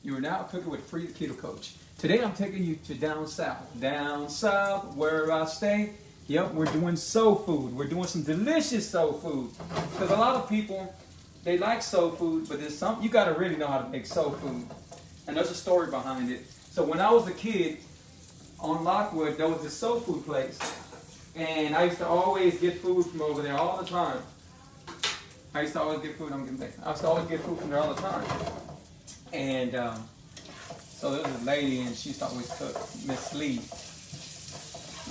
You are now cooking with Free the Keto Coach. Today I'm taking you to down south where I stay. Yep, we're doing soul food. We're doing some delicious soul food. Because a lot of people, they like soul food, but there's some, you got to really know how to make soul food. And there's a story behind it. So when I was a kid, on Lockwood, there was this soul food place. And I used to always get food from over there all the time. I used to always get food from there all the time. And so there was a lady, and she used to always cook, Miss Lee.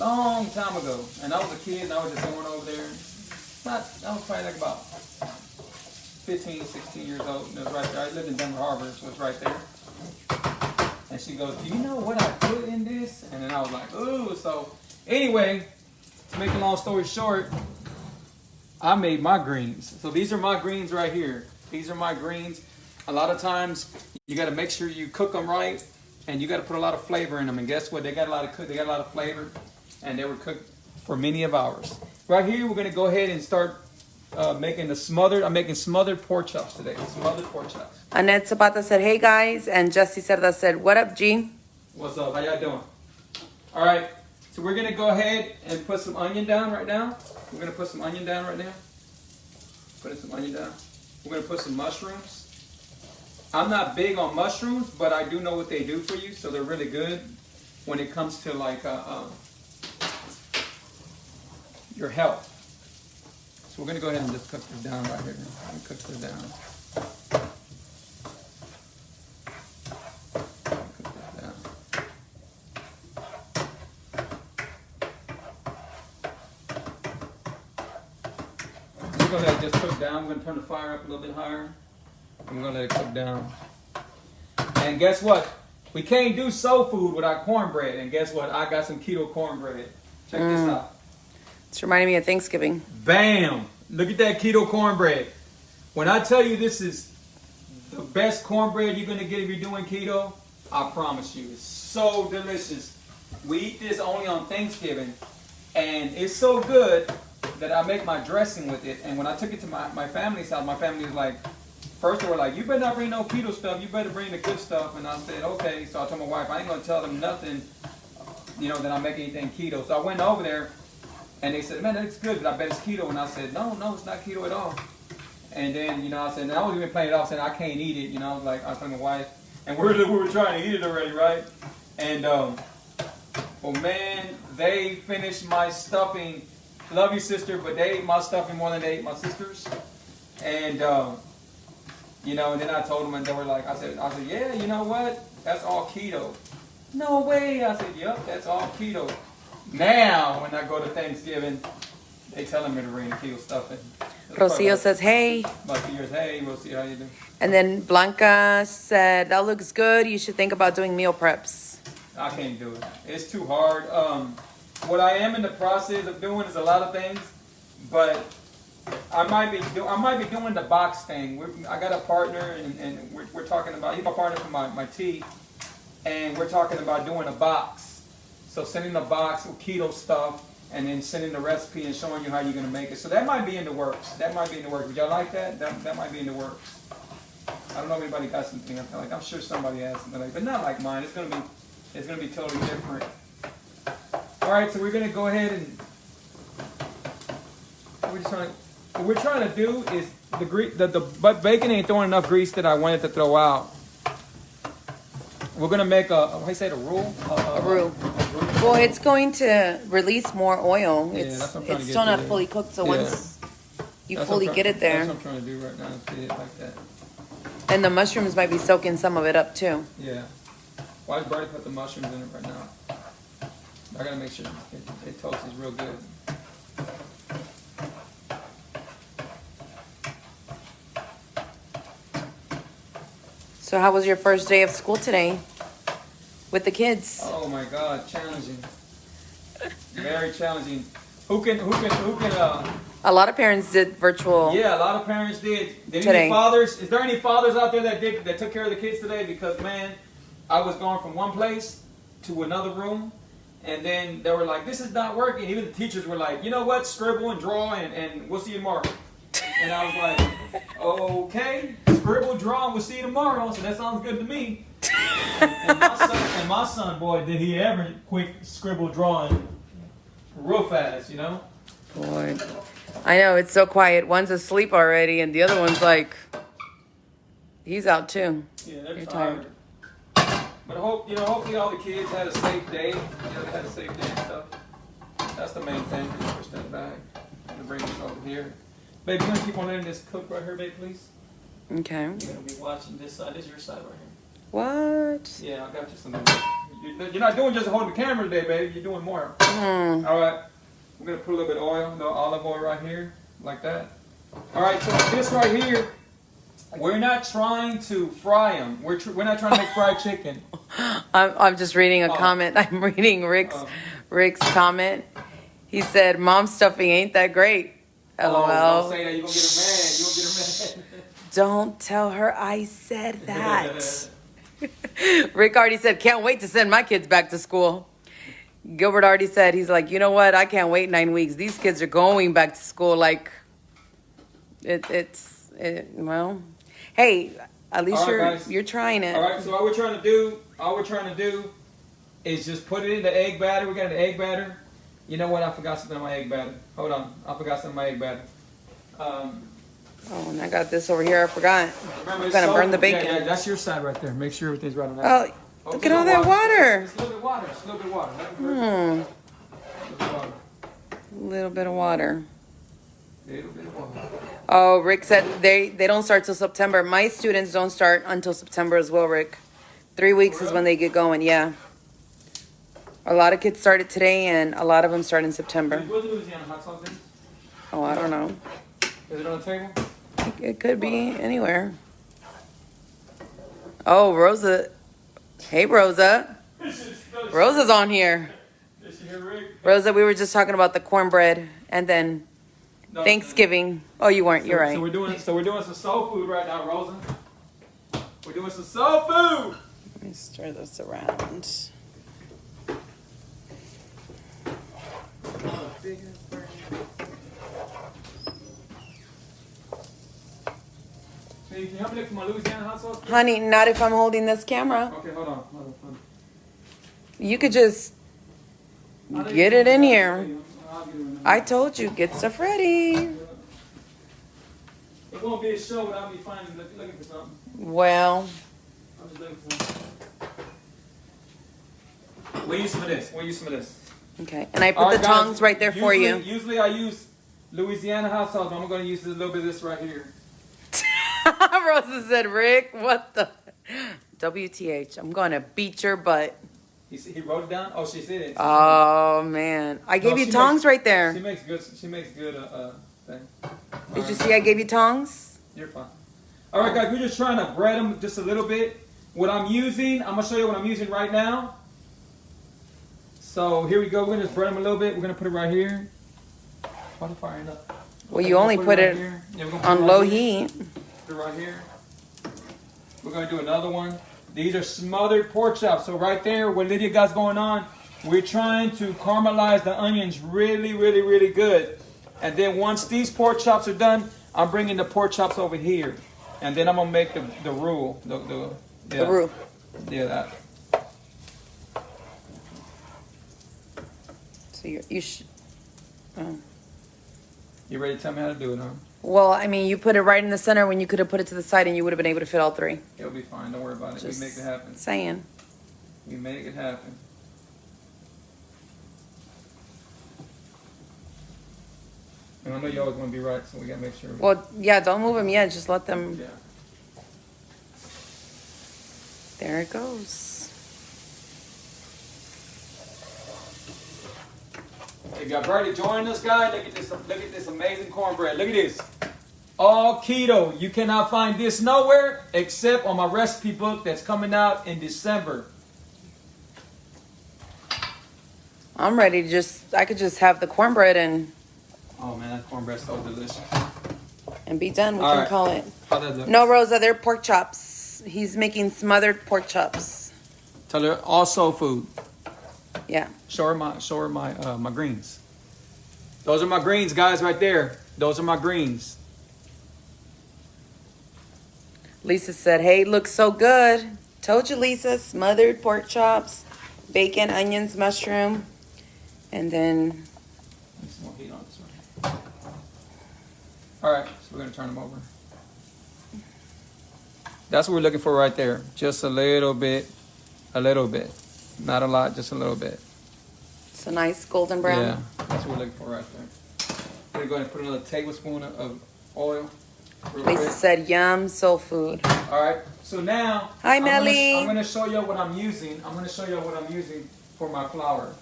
Long time ago. And I was a kid, and I was just going over there. I was probably like about 15, 16 years old, and it was right there. I lived in Denver Harbor, so it's right there. And she goes, do you know what I put in this? And then I was like, ooh. So anyway, to make a long story short, I made my greens. So these are my greens right here. These are my greens. A lot of times, you got to make sure you cook them right, and you got to put a lot of flavor in them. And guess what? They got a lot of flavor, and they were cooked for many of hours. Right here, we're going to go ahead and start making the smothered. I'm making smothered pork chops today. Smothered pork chops. Annette Zapata said, hey guys, and Jesse Cerda said, what up, G? What's up? How y'all doing? All right. So we're going to go ahead and put some onion down right now. We're going to put some onion down right now. Putting some onion down. We're going to put some mushrooms. I'm not big on mushrooms, but I do know what they do for you, so they're really good when it comes to like your health. So we're going to go ahead and just cook this down right here. Cook this down. We're going to let it just cook down. We're going to turn the fire up a little bit higher. I'm going to let it cook down. And guess what? We can't do soul food without cornbread. And guess what? I got some keto cornbread. Check this out. It's reminding me of Thanksgiving. Bam! Look at that keto cornbread. When I tell you this is the best cornbread you're going to get if you're doing keto, I promise you. It's so delicious. We eat this only on Thanksgiving. And it's so good that I make my dressing with it. And when I took it to my family's house, my family was like, first they were like, you better not bring no keto stuff, you better bring the good stuff. And I said, okay. So I told my wife, I ain't going to tell them nothing, that I make anything keto. So I went over there, and they said, man, that's good, but I bet it's keto. And I said, no, it's not keto at all. And then, I said, and I wasn't even playing it off, saying I can't eat it. I was telling my wife, and we were trying to eat it already, right? And, well, man, they finished my stuffing. Love you, sister, but they ate my stuffing more than they ate my sister's. And, and then I told them, and they were like, I said, yeah, you know what? That's all keto. No way. I said, yep, that's all keto. Now, when I go to Thanksgiving, they telling me to bring the keto stuffing. Rocio says, hey. About 2 years, hey, Rocio, how you doing? And then Blanca said, that looks good. You should think about doing meal preps. I can't do it. It's too hard. What I am in the process of doing is a lot of things, but I might be doing the box thing. I got a partner, and we're talking about, he's my partner for my tea, and we're talking about doing a box. So sending a box with keto stuff, and then sending the recipe and showing you how you're going to make it. So that might be in the works. Would y'all like that? That might be in the works. I don't know if anybody got something. I'm sure somebody has something like, but not like mine. It's gonna be totally different. All right, so we're gonna go ahead and what we're trying to do is but bacon ain't throwing enough grease that I wanted to throw out. We're gonna make a roux? A roux. Well, it's going to release more oil. It's still not fully cooked, so once you fully get it there. That's what I'm trying to do right now. See it like that. And the mushrooms might be soaking some of it up too. Yeah. Well, I've already put the mushrooms in it right now. I gotta make sure it toasts real good. So how was your first day of school today with the kids? Oh my God, challenging. Very challenging. Who can A lot of parents did virtual. Yeah, a lot of parents did. Today. Any fathers? Is there any fathers out there that took care of the kids today? Because man, I was going from one place to another room, and then they were like, "This is not working." Even the teachers were like, "You know what? Scribble and draw, and we'll see you tomorrow." And I was like, "Okay, scribble, draw, and we'll see you tomorrow." So that sounds good to me. And my son, boy, did he ever quick scribble drawing real fast, you know? Boy, I know, it's so quiet. One's asleep already, and the other one's like, he's out too. Yeah, they're You're tired. But hopefully all the kids had a safe day. They had a safe day and stuff. That's the main thing. Push that back. I'm gonna bring this over here. Babe, you gonna keep on letting this cook right here, babe, please? Okay. You're gonna be watching this side. This is your side right here. What? Yeah, I got you some. You're not doing just holding the camera today, babe. You're doing more. Mm. All right. We're gonna put a little bit of oil, the olive oil right here, like that. All right. So this right here, we're not trying to fry them. We're not trying to make fried chicken. I'm just reading a comment. I'm reading Rick's comment. He said, "Mom's stuffing ain't that great." LOL. Don't say that. You're gonna get her mad. You're gonna get her mad. Don't tell her I said that. Rick already said, "Can't wait to send my kids back to school." Gilbert already said, he's like, "You know what? I can't wait 9 weeks. These kids are going back to school." Like, well, hey, at least you're trying it. All right. So all we're trying to do is just put it in the egg batter. We got the egg batter. You know what? I forgot something on my egg batter. Hold on. I forgot something on my egg batter. Oh, and I got this over here. I forgot. Remember, I'm gonna burn the bacon. Yeah, that's your side right there. Make sure everything's right on that. Oh, look at all that water. Just a little bit of water. Just a little bit of water. Little bit of water. Little bit of water. Oh, Rick said they don't start till September. My students don't start until September as well, Rick. 3 weeks is when they get going, yeah. A lot of kids started today, and a lot of them start in September. Where's the Louisiana hot sauce? Oh, I don't know. Is it on the table? It could be anywhere. Oh, Rosa. Hey, Rosa. Rosa's on here. Rosa, we were just talking about the cornbread and then Thanksgiving. Oh, you weren't. You're right. So we're doing some soul food right now, Rosa. We're doing some soul food. Let me stir this around. Hey, can you help me look for my Louisiana hot sauce? Honey, not if I'm holding this camera. Okay, hold on. You could just get it in here. I told you, get stuff ready. It won't be a show without me looking for something. Well, I'm just looking for something. We'll use some of this. Okay, and I put the tongs right there for you. Usually I use Louisiana hot sauce, but I'm going to use a little bit of this right here. Rosa said, "Rick, what the WTH? I'm going to beat your butt." He wrote it down? Oh, she said it. Oh, man. I gave you tongs right there. She makes good thing. Did you see I gave you tongs? You're fine. All right, guys, we're just trying to bread them just a little bit. What I'm going to show you what I'm using right now. So here we go. We're going to just bread them a little bit. We're going to put it right here. Why the fire ain't up? Well, you only put it on low heat. Put it right here. We're going to do another one. These are smothered pork chops. So right there, what Lydia got's going on, we're trying to caramelize the onions really, really, really good. And then once these pork chops are done, I'm bringing the pork chops over here. And then I'm going to make the roux. The roux. Yeah, that. So you should... Oh. You ready to tell me how to do it, huh? Well, I mean, you put it right in the center when you could have put it to the side and you would have been able to fit all three. It'll be fine. Don't worry about it. Just we make it happen. Saying. We make it happen. And I know you always want to be right, so we got to make sure. Well, yeah, don't move them yet. Just let them... Yeah. There it goes. If y'all ready to join us, guys, look at this amazing cornbread. Look at this. All keto. You cannot find this nowhere except on my recipe book that's coming out in December. I'm ready to I could just have the cornbread and... Oh, man, that cornbread's so delicious. And be done. We All can right. call it. How that look? No, Rosa, they're pork chops. He's making smothered pork chops. Tell her all soul food. Yeah. Show her my greens. Those are my greens, guys, right there. Those are my greens. Lisa said, "Hey, looks so good. Told you, Lisa. Smothered pork chops, bacon, onions, mushroom, and then There's more heat on this one. All right, so we're gonna turn them over. That's what we're looking for right there. Just a little bit, not a lot, just a little bit. it's a nice golden brown. Yeah, that's what we're looking for right there. We're going to put another tablespoon of oil. Real Lisa quick. said, "Yum, soul food." All right. So now, Hi, I'm Melly. I'm gonna show you what I'm using. I'm gonna show you what I'm using for my flour.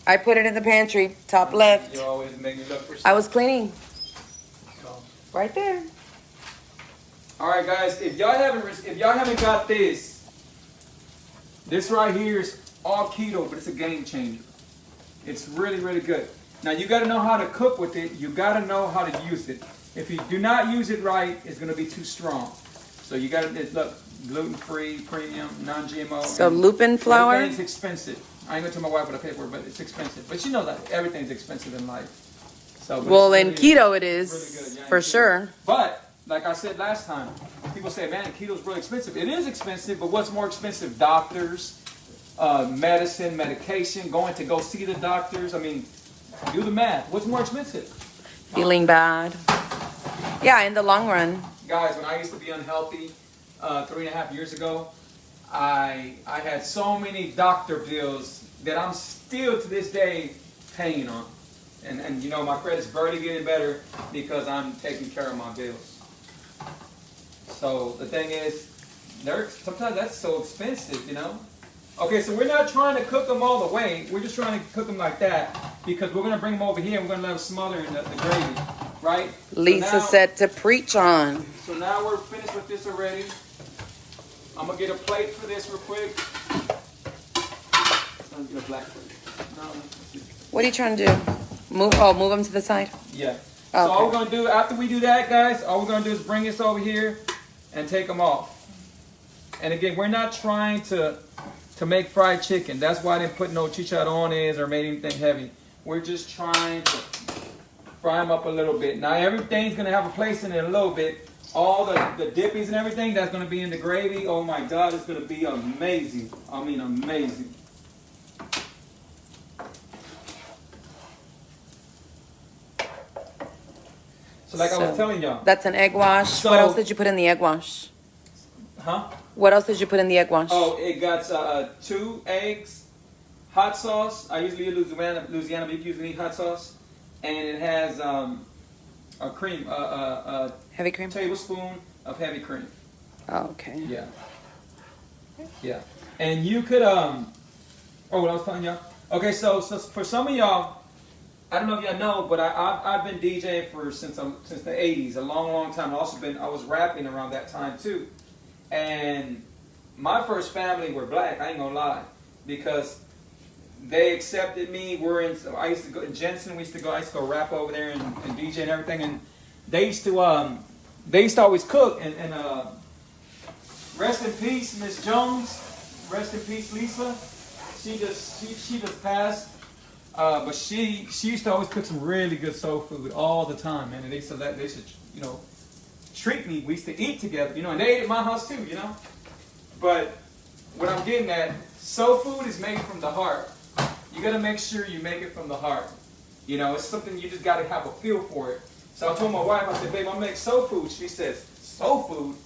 I put it in the pantry, top left. You always make me look for something. I was cleaning So, right there. all right, guys. If y'all haven't got this right here is all keto, but it's a game changer. It's really, really good. Now you got to know how to cook with it. You got to know how to use it. If you do not use it right, it's going to be too strong. So you got to look gluten-free, premium, non-GMO. So and lupin flour. everything's expensive. I ain't gonna tell my wife what I pay for it, but it's expensive. But you know that everything's expensive in life. So, but Well, it's in really- keto it really is good, yeah, for in keto. sure. But like I said last time, people say, "Man, keto's really expensive." It is expensive, but what's more expensive? Doctors, medicine, medication, going to go see the doctors. I mean, do the math. What's more expensive? Feeling bad. Yeah, in the long run. Guys, when I used to be unhealthy 3.5 years ago, I had so many doctor bills that I'm still to this day paying on. And you know, my credit's barely getting better because I'm taking care of my bills. So the thing is, sometimes that's so expensive, you know? Okay, so we're not trying to cook them all the way. We're just trying to cook them like that because we're going to bring them over here and we're going to let them smother in the gravy, right? Lisa So now- said to preach on. So now we're finished with this already. I'm going to get a plate for this real quick. I'm going to get a black plate. No, What are you trying to do? Move them to the side. yeah. Oh, So all we're okay. going to do, after we do that, guys, all we're going to do is bring this over here and take them off. And again, we're not trying to make fried chicken. That's why I didn't put no chicharrones or made anything heavy. We're just trying to fry them up a little bit. Now everything's going to have a place in it a little bit. All the dippies and everything that's going to be in the gravy, oh my God, it's going to be amazing. I mean, amazing. So like I was telling y'all. That's an egg wash. So- What else did you put in the egg wash? Huh? What else did you put in the egg wash? Oh, it got 2 eggs, hot sauce. I usually use Louisiana, but you can use any hot sauce. And it has a cream, a Heavy cream? tablespoon of heavy cream. Oh, okay. Yeah. Yeah. And you could, what I was telling y'all. Okay, so for some of y'all, I don't know if y'all know, but I've been DJing since the 80s, a long, long time. I was rapping around that time too. And my first family were black, I ain't gonna lie, because they accepted me. I used to go in Jensen. I used to go rap over there and DJ and everything. And they used to always cook. And rest in peace, Miss Jones. Rest in peace, Lisa. She just passed. But she used to always cook some really good soul food all the time, man. And they should treat me. We used to eat together, and they ate at my house too, But what I'm getting at, soul food is made from the heart. You got to make sure you make it from the heart. It's something you just got to have a feel for it. So I told my wife, I said, babe, I make soul food. She says, soul food?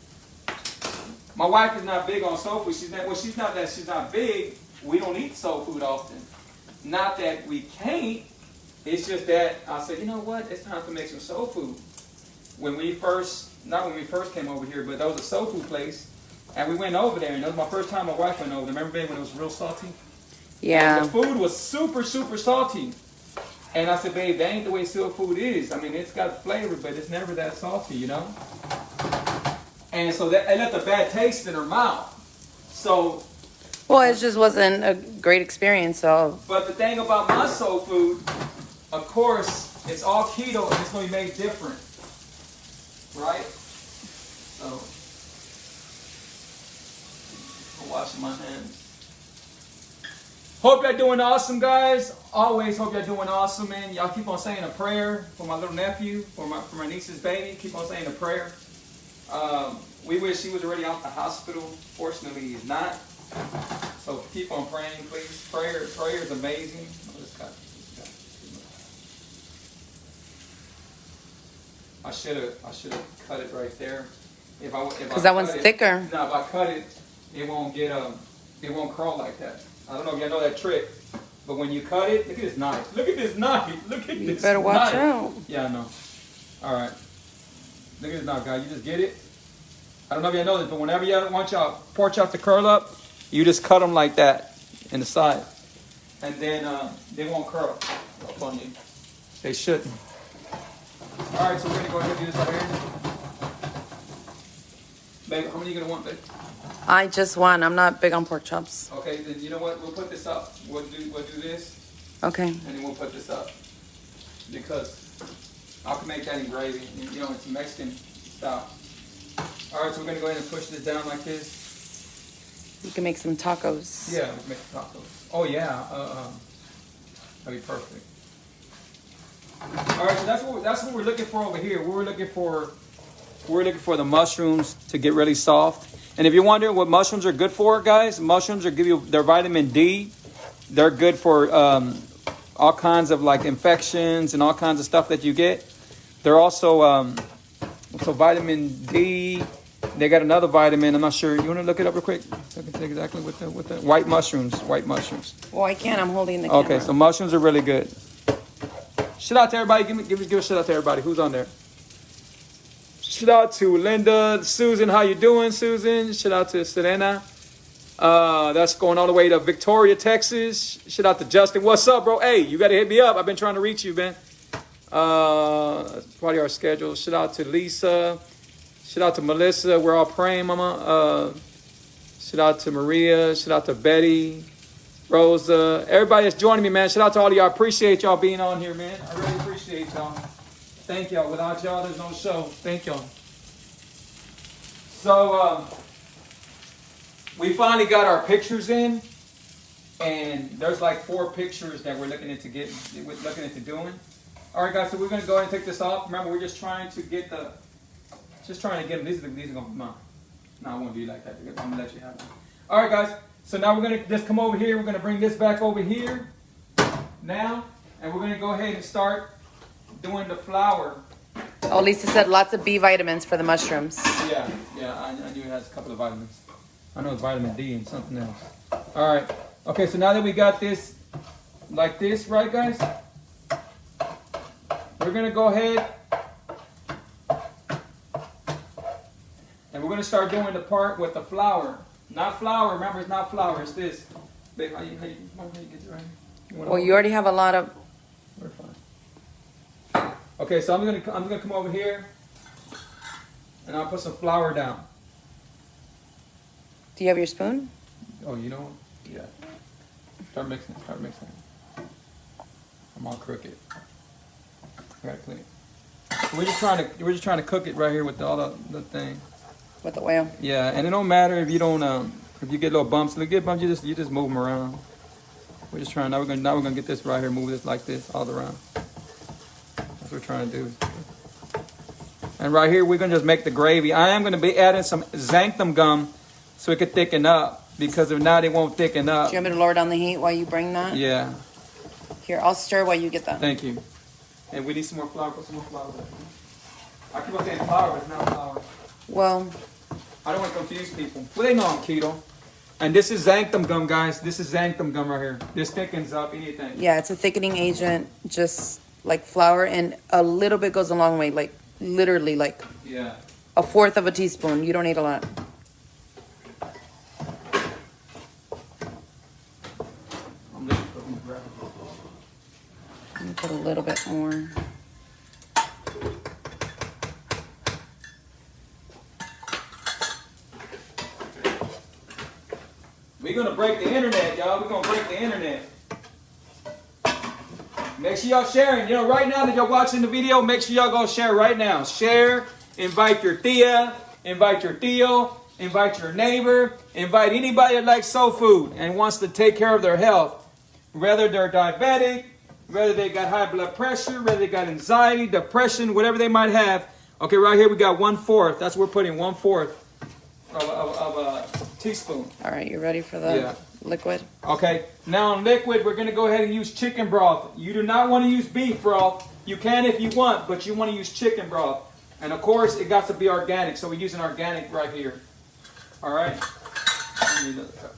My wife is not big on soul food. She's not big. We don't eat soul food often. Not that we can't. It's just that I said, you know what? It's time to make some soul food. Not when we first came over here, but there was a soul food place. And we went over there, and that was my first time my wife went over there. Remember, babe, when it was real salty? Yeah. And the food was super, super salty. And I said, babe, that ain't the way soul food is. I mean, it's got flavor, but it's never that salty, And so it left a bad taste in her mouth. So, Well, it just wasn't a great experience, so. but the thing about my soul food, of course, it's all keto and it's going to be made different. Right? So, I'm washing my hands. Hope y'all doing awesome, guys. Always hope y'all doing awesome, man. Y'all keep on saying a prayer for my little nephew, for my niece's baby. Keep on saying a prayer. We wish he was already out the hospital. Fortunately, he's not. So keep on praying, please. Prayer is amazing. Oh, this guy. I should have cut it right there. Because that one's thicker. No, if I cut it, it won't curl like that. I don't know if y'all know that trick, but when you cut it, look at this knife. Look at this knife. Look at this. You better watch out. Yeah, I know. All right. Look at this knife, guys. You just get it. I don't know if y'all know this, but whenever you want y'all pork chops to curl up, you just cut them like that in the side, and then they won't curl up on you. They shouldn't. All right, so we're gonna go ahead and do this right here. Babe, how many are you gonna want, babe? I just want. I'm not big on pork chops. Okay, then you know what? We'll put this up. We'll do this. Okay. And then we'll put this up because I can make that in gravy. You know, it's Mexican style. All right, so we're gonna go ahead and push this down like this. You can make some tacos. Yeah, we can make tacos. Oh yeah, that'd be perfect. All right, so that's what we're looking for over here. We're looking for the mushrooms to get really soft. And if you're wondering what mushrooms are good for, guys, mushrooms give you their vitamin D. They're good for all kinds of like infections and all kinds of stuff that you get. They're also so vitamin D. They got another vitamin. I'm not sure. You want to look it up real quick? So I can say exactly with the white mushrooms. White mushrooms. Well, I can't. I'm holding the camera. Okay, so mushrooms are really good. Shout out to everybody. Give a shout out to everybody. Who's on there? Shout out to Linda, Susan. How you doing, Susan? Shout out to Serena. That's going all the way to Victoria, Texas. Shout out to Justin. What's up, bro? Hey, you got to hit me up. I've been trying to reach you, man. That's part of our schedule. Shout out to Lisa. Shout out to Melissa. We're all praying, mama. Shout out to Maria. Shout out to Betty. Rosa. Everybody that's joining me, man. Shout out to all of y'all. I appreciate y'all being on here, man. I really appreciate y'all. Thank y'all. Without y'all, there's no show. Thank y'all. So, we finally got our pictures in. And there's like 4 pictures that we're looking into doing. All right, guys. So we're going to go ahead and take this off. Remember, we're just trying to get them. These are going to be mine. No, I won't do like that. I'm going to let you have them. All right, guys. So now we're going to just come over here. We're going to bring this back over here now. And we're going to go ahead and start doing the flour. Oh, Lisa said lots of B vitamins for the mushrooms. Yeah, I knew it has a couple of vitamins. I know it's vitamin D and something else. All right. Okay, so now that we got this like this, right, guys? We're going to go ahead and we're going to start doing the part with the flour. Not flour. Remember, it's not flour. It's this. Babe, how you get it right here? Well, you already have a lot of... We're fine. Okay, so I'm gonna come over here and I'll put some flour down. Do you have your spoon? Oh, you know what? Yeah. Start mixing. I'm all crooked. I gotta clean it. We're just trying to cook it right here with all the thing. With the oil. Yeah, and it don't matter if you don't if you get little bumps. You just move them around. We're just trying. Now we're gonna get this right here. Move this like this all around. That's what we're trying to do. And right here we're gonna just make the gravy. I am gonna be adding some xanthan gum so it could thicken up because if not, it won't thicken up. Do you want me to lower down the heat while you bring that? Yeah. Here, I'll stir while you get that. Thank you. And we need some more flour. Put some more flour. I keep on saying flour, but it's not flour. Well, I don't want to confuse people. Well, they know I'm keto. And this is xanthan gum, guys. This is xanthan gum right here. This thickens up anything. yeah, it's a thickening agent, just like flour, and a little bit goes a long way. Like literally, like Yeah. 1/4 of a teaspoon. You don't need a lot. I'm looking for them to grab. Let me put a little bit more. We're going to break the internet, y'all. We're going to break the internet. Make sure y'all sharing. You know, right now that y'all watching the video, make sure y'all go share right now. Share. Invite your tia. Invite your tío. Invite your neighbor. Invite anybody that likes soul food and wants to take care of their health. Whether they're diabetic, whether they got high blood pressure, whether they got anxiety, depression, whatever they might have. Okay, right here we got 1/4. That's what we're putting 1/4. of a teaspoon. All right, you ready for the liquid? Okay, now on liquid, we're going to go ahead and use chicken broth. You do not want to use beef broth. You can if you want, but you want to use chicken broth. And of course, it got to be organic, so we're using organic right here. All right? I need another cup.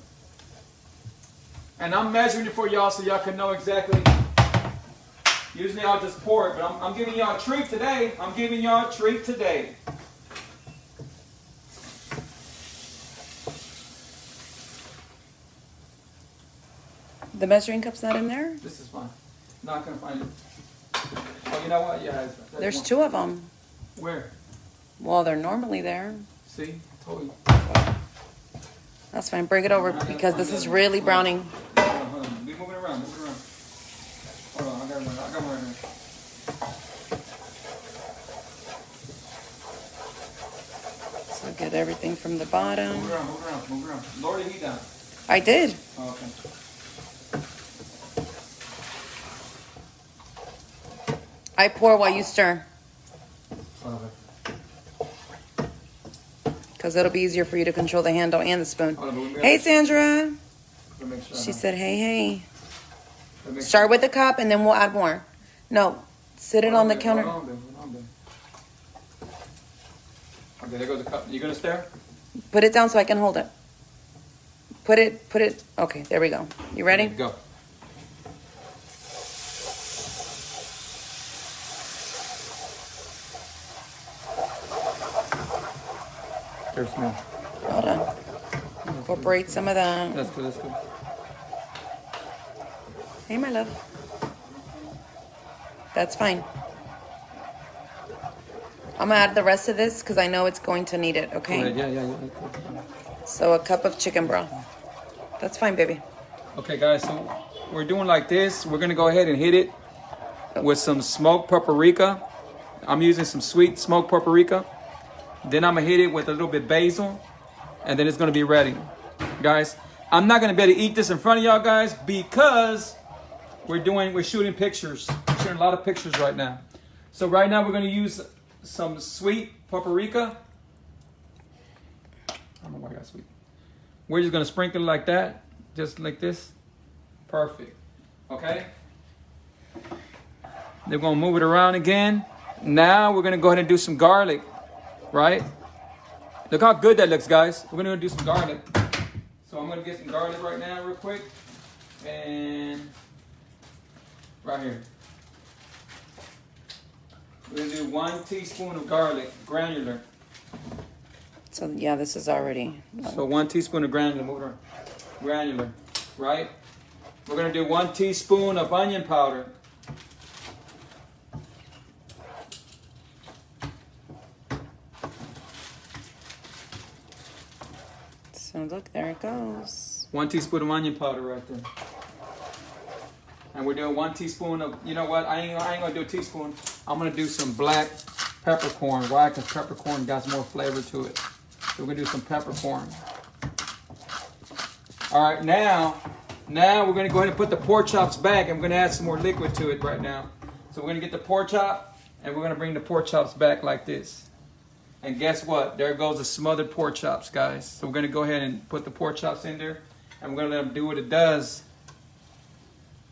And I'm measuring it for y'all so y'all can know exactly. Usually I'll just pour it, but I'm giving y'all a treat today. I'm giving y'all a treat today. The measuring cup's not in there? This is fine. Not going to find it. Oh, you know what? Yeah, There's two of them. Where? Well, they're normally there. See? I told you. That's fine. Bring it over because this is really browning. Hold on. Be moving around. Move around. Hold on. I got one right here. So get everything from the bottom. Move around. Lower the heat down. I did. Oh, okay. I pour while you stir. Okay. Because it'll be easier for you to control the handle and the spoon. Hold on, Hey, Sandra. Make sure She said, hey. Make Start with the cup and then we'll add more. No, sit it on the counter. Hold on. Okay, there goes the cup. You gonna stir? Put it down so I can hold it. Put it. Okay, there we go. You ready? Go. There's me. Hold on. Incorporate some of the. That's good. Hey, my love. That's fine. I'm gonna add the rest of this because I know it's going to need it, okay? Yeah. So a cup of chicken broth. That's fine, baby. Okay, guys, so we're doing like this. We're gonna go ahead and hit it with some smoked paprika. I'm using some sweet smoked paprika. Then I'm gonna hit it with a little bit basil, and then it's gonna be ready. Guys, I'm not gonna be able to eat this in front of y'all guys because we're shooting pictures. We're shooting a lot of pictures right now. So right now we're gonna use some sweet paprika. I don't know why I got sweet. We're just gonna sprinkle it like that, just like this. Perfect. Okay. They're gonna move it around again. Now we're gonna go ahead and do some garlic, right? Look how good that looks, guys. We're gonna do some garlic. So I'm gonna get some garlic right now, real quick, and right here. We're gonna do 1 teaspoon of garlic, granular. So yeah, this is already. So 1 teaspoon of granular, move it around. Granular, right? We're gonna do 1 teaspoon of onion powder. So look, there it goes. 1 teaspoon of onion powder right there. And we're doing 1 teaspoon of, you know what? I ain't gonna do a teaspoon. I'm gonna do some black peppercorn. Why? Because peppercorn got more flavor to it. So we're gonna do some peppercorn. All right, now we're gonna go ahead and put the pork chops back, and we're gonna add some more liquid to it right now. So we're gonna get the pork chop, and we're gonna bring the pork chops back like this. And guess what? There goes the smothered pork chops, guys. So we're gonna go ahead and put the pork chops in there, and we're gonna let them do what it does.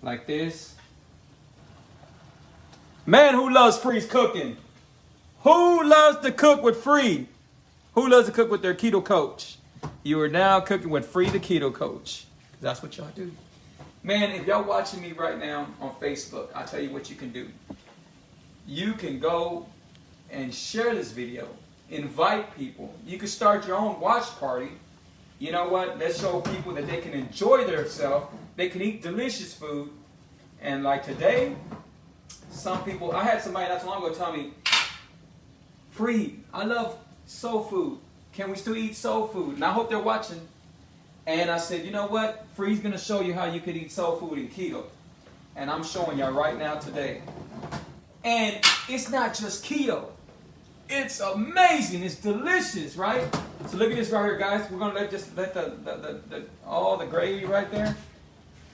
Like this. Man, who loves Free's cooking? Who loves to cook with Free? Who loves to cook with their keto coach? You are now cooking with Free, the keto coach. That's what y'all do. Man, if y'all watching me right now on Facebook, I'll tell you what you can do. You can go and share this video. Invite people. You can start your own watch party. You know what? Let's show people that they can enjoy themselves. They can eat delicious food. And like today, some people, I had somebody not too long ago tell me, Free, I love soul food. Can we still eat soul food? And I hope they're watching. And I said, you know what? Free's going to show you how you can eat soul food in keto. And I'm showing y'all right now today. And it's not just keto. It's amazing. It's delicious, right? So look at this right here, guys. We're gonna let all the gravy right there.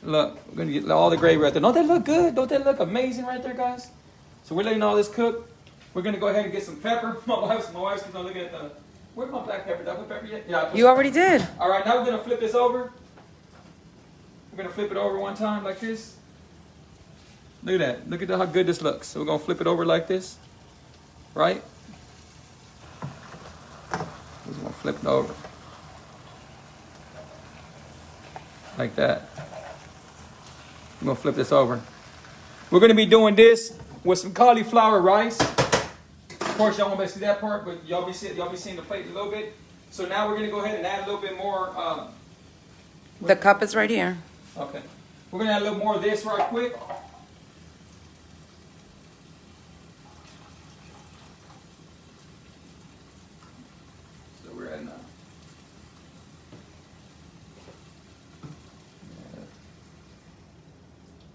Look, we're gonna get all the gravy right there. Don't that look good? Don't that look amazing right there, guys? So we're letting all this cook. We're gonna go ahead and get some pepper. My wife's gonna look at Where's my black pepper? Did I put pepper yet? Yeah. You already did. All right, now we're gonna flip this over. We're gonna flip it over one time like this. Look at that. Look at how good this looks. So we're gonna flip it over like this, right? We're gonna flip it over like that. I'm gonna flip this over. We're gonna be doing this with some cauliflower rice. Of course, y'all won't be able to see that part, but y'all be seeing the plate a little bit. So now we're gonna go ahead and add a little bit more. The cup is right here. Okay, we're gonna add a little more of this right quick. So we're adding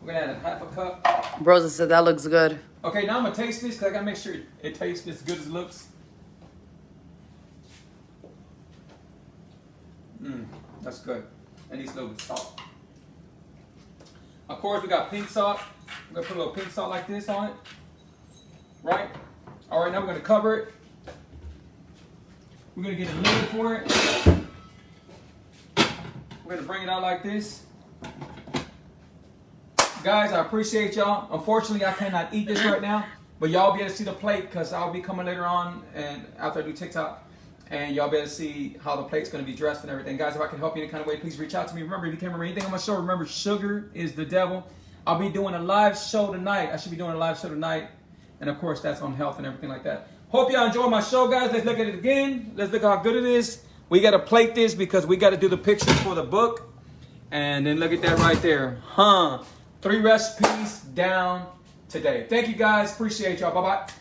we're gonna add a half a cup. Rosa said that looks good. Okay, now I'm gonna taste this because I gotta make sure it tastes as good as it looks. That's good. And needs a little bit of salt. Of course, we got pink salt. We're gonna put a little pink salt like this on it. Right? All right, now we're gonna cover it. We're gonna get a lid for it. We're gonna bring it out like this. Guys, I appreciate y'all. Unfortunately, I cannot eat this right now, but y'all be able to see the plate because I'll be coming later on and after I do TikTok, and y'all be able to see how the plate's going to be dressed and everything. Guys, if I can help you in any kind of way, please reach out to me. Remember, if you can't remember anything on my show, remember, sugar is the devil. I'll be doing a live show tonight. I should be doing a live show tonight, and of course, that's on health and everything like that. Hope y'all enjoy my show, guys. Let's look at it again. Let's look how good it is. We got to plate this because we got to do the pictures for the book, and then look at that right there. 3 recipes down today. Thank you guys. Appreciate y'all. Bye-bye.